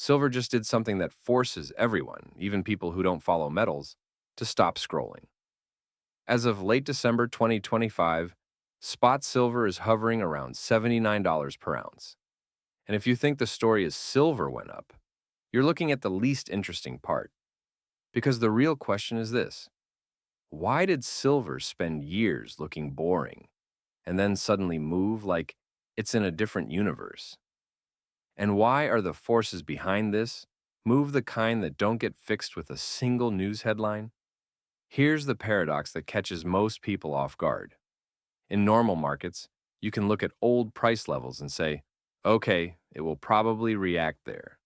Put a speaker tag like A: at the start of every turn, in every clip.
A: Silver just did something that forces everyone, even people who don't follow metals, to stop scrolling. As of late December 2025, spot silver is hovering around $79 per ounce. And if you think the story is silver went up, you're looking at the least interesting part. Because the real question is this: why did silver spend years looking boring and then suddenly move like it's in a different universe? And why are the forces behind this move the kind that don't get fixed with a single news headline? Here's the paradox that catches most people off guard. In normal markets, you can look at old price levels and say, okay, it will probably react there.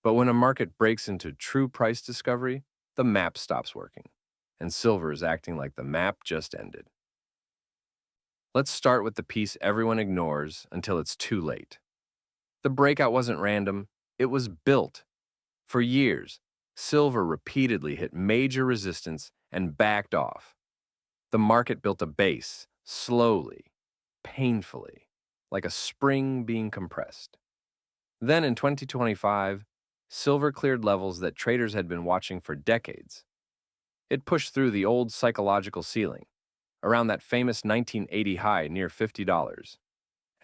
A: But when a market breaks into true price discovery, the map stops working, and silver is acting like the map just ended. Let's start with the piece everyone ignores until it's too late. The breakout wasn't random, it was built. For years, silver repeatedly hit major resistance and backed off. The market built a base, slowly, painfully, like a spring being compressed. Then in 2025, silver cleared levels that traders had been watching for decades. It pushed through the old psychological ceiling, around that famous 1980 high near $50.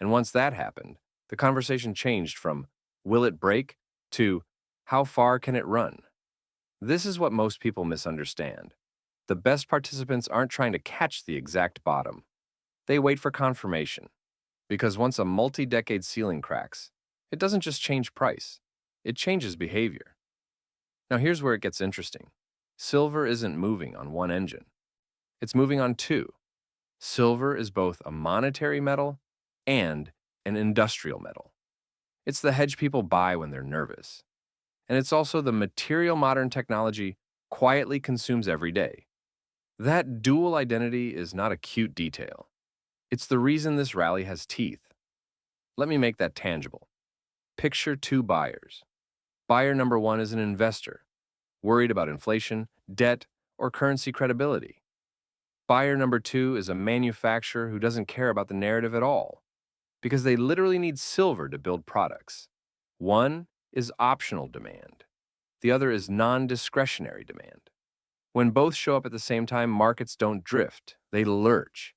A: And once that happened, the conversation changed from will it break to how far can it run? This is what most people misunderstand. The best participants aren't trying to catch the exact bottom. They wait for confirmation. Because once a multi-decade ceiling cracks, it doesn't just change price, it changes behavior. Now here's where it gets interesting. Silver isn't moving on one engine. It's moving on two. Silver is both a monetary metal and an industrial metal. It's the hedge people buy when they're nervous. And it's also the material modern technology quietly consumes every day. That dual identity is not a cute detail. It's the reason this rally has teeth. Let me make that tangible. Picture two buyers. Buyer number one is an investor, worried about inflation, debt, or currency credibility. Buyer number two is a manufacturer who doesn't care about the narrative at all, because they literally need silver to build products. One is optional demand. The other is non-discretionary demand. When both show up at the same time, markets don't drift, they lurch.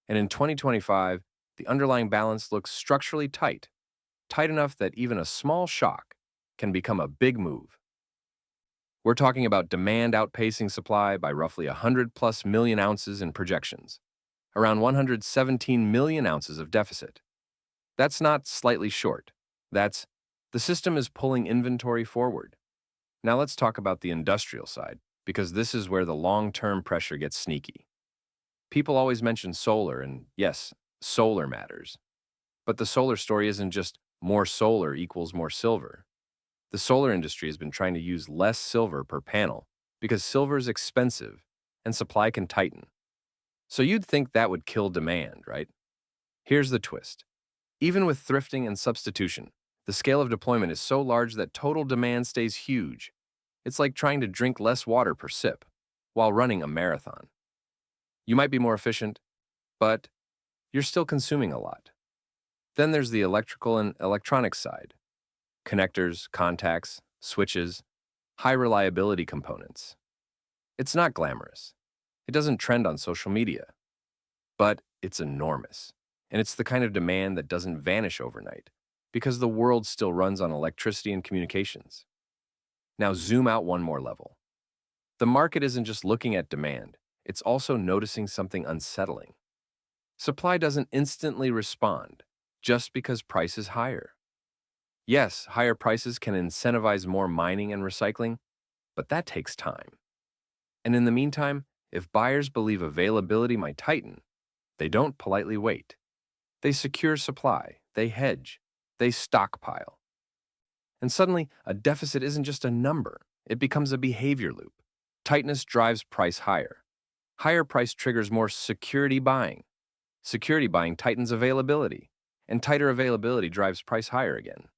A: And in 2025, the underlying balance looks structurally tight, tight enough that even a small shock can become a big move. We're talking about demand outpacing supply by roughly 100 plus million ounces in projections, around 117 million ounces of deficit. That's not slightly short. That's the system is pulling inventory forward. Now let's talk about the industrial side, because this is where the long-term pressure gets sneaky. People always mention solar, and yes, solar matters. But the solar story isn't just more solar equals more silver. The solar industry has been trying to use less silver per panel because silver is expensive and supply can tighten. So you'd think that would kill demand, right? Here's the twist. Even with thrifting and substitution, the scale of deployment is so large that total demand stays huge. It's like trying to drink less water per sip while running a marathon. You might be more efficient, but you're still consuming a lot. Then there's the electrical and electronics side. Connectors, contacts, switches, high reliability components. It's not glamorous. It doesn't trend on social media. But it's enormous. And it's the kind of demand that doesn't vanish overnight because the world still runs on electricity and communications. Now zoom out one more level. The market isn't just looking at demand, it's also noticing something unsettling. Supply doesn't instantly respond just because price is higher. Yes, higher prices can incentivize more mining and recycling, but that takes time. And in the meantime, if buyers believe availability might tighten, they don't politely wait. They secure supply, they hedge, they stockpile. And suddenly, a deficit isn't just a number, it becomes a behavior loop. Tightness drives price higher. Higher price triggers more security buying. Security buying tightens availability, and tighter availability drives price higher again.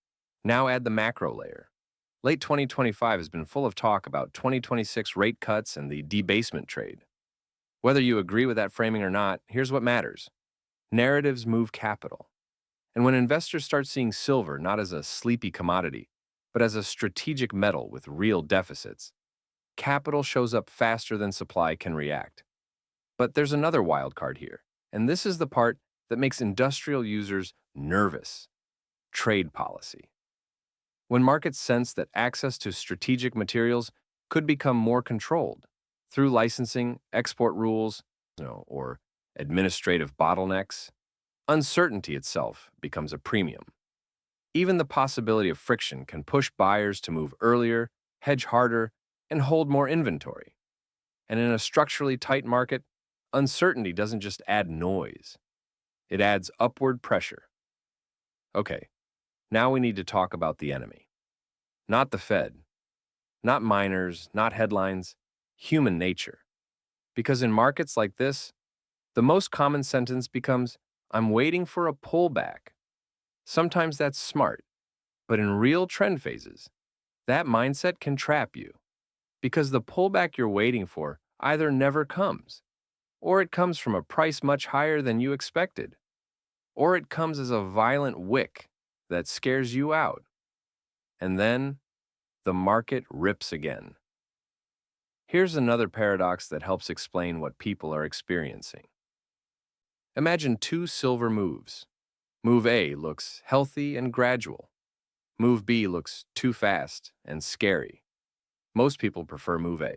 A: Now add the macro layer. Late 2025 has been full of talk about 2026 rate cuts and the debasement trade. Whether you agree with that framing or not, here's what matters. Narratives move capital. And when investors start seeing silver not as a sleepy commodity, But as a strategic metal with real deficits, capital shows up faster than supply can react. But there's another wild card here, and this is the part that makes industrial users nervous: trade policy. When markets sense that access to strategic materials could become more controlled through licensing, export rules, or administrative bottlenecks, uncertainty itself becomes a premium. Even the possibility of friction can push buyers to move earlier, hedge harder, and hold more inventory. And in a structurally tight market, uncertainty doesn't just add noise, it adds upward pressure. Okay, now we need to talk about the enemy. Not the Fed, not miners, not headlines, human nature. Because in markets like this, the most common sentence becomes, "I'm waiting for a pullback." Sometimes that's smart, but in real trend phases, that mindset can trap you because the pullback you're waiting for either never comes, or it comes from a price much higher than you expected, or it comes as a violent wick that scares you out. And then the market rips again. Here's another paradox that helps explain what people are experiencing. Imagine two silver moves. Move A looks healthy and gradual. Move B looks too fast and scary. Most people prefer move A.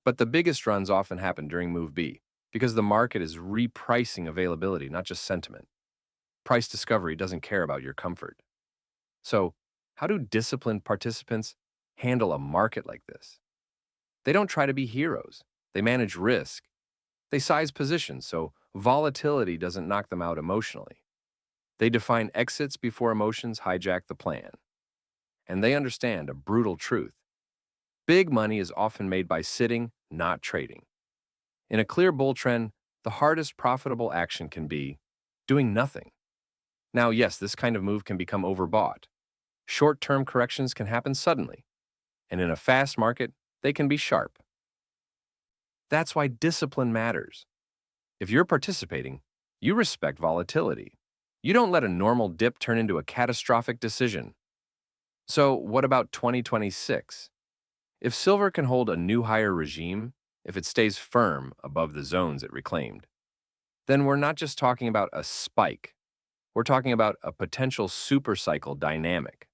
A: But the biggest runs often happen during move B because the market is repricing availability, not just sentiment. Price discovery doesn't care about your comfort. So, how do disciplined participants handle a market like this? They don't try to be heroes. They manage risk. They size positions so volatility doesn't knock them out emotionally. They define exits before emotions hijack the plan. And they understand a brutal truth: big money is often made by sitting, not trading. In a clear bull trend, the hardest profitable action can be doing nothing. Now, yes, this kind of move can become overbought. Short-term corrections can happen suddenly, and in a fast market, they can be sharp. That's why discipline matters. If you're participating, you respect volatility. You don't let a normal dip turn into a catastrophic decision. So, what about 2026? If silver can hold a new higher regime, if it stays firm above the zones it reclaimed, then we're not just talking about a spike, we're talking about a potential supercycle dynamic.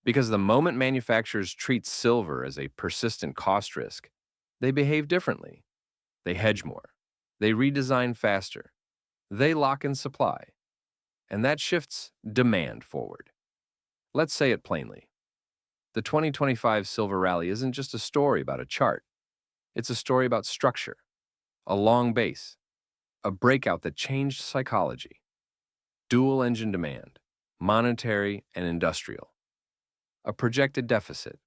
A: Because the moment manufacturers treat silver as a persistent cost risk, they behave differently. They hedge more. They redesign faster. They lock in supply. And that shifts demand forward. Let's say it plainly. The 2025 silver rally isn't just a story about a chart. It's a story about structure, a long base, a breakout that changed psychology, dual engine demand, monetary and industrial, a projected deficit,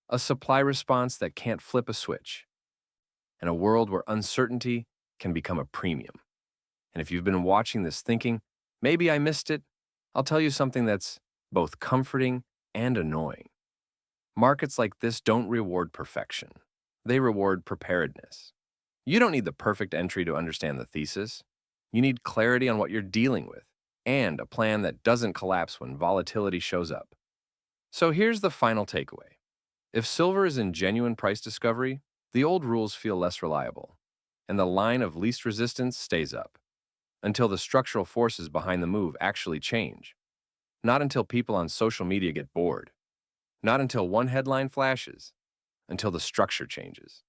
A: a supply response that can't flip a switch, and a world where uncertainty can become a premium. And if you've been watching this thinking, maybe I missed it, I'll tell you something that's both comforting and annoying. Markets like this don't reward perfection. They reward preparedness. You don't need the perfect entry to understand the thesis. You need clarity on what you're dealing with and a plan that doesn't collapse when volatility shows up. So here's the final takeaway. If silver is in genuine price discovery, the old rules feel less reliable, and the line of least resistance stays up until the structural forces behind the move actually change. Not until people on social media get bored. Not until one headline flashes. Until the structure changes.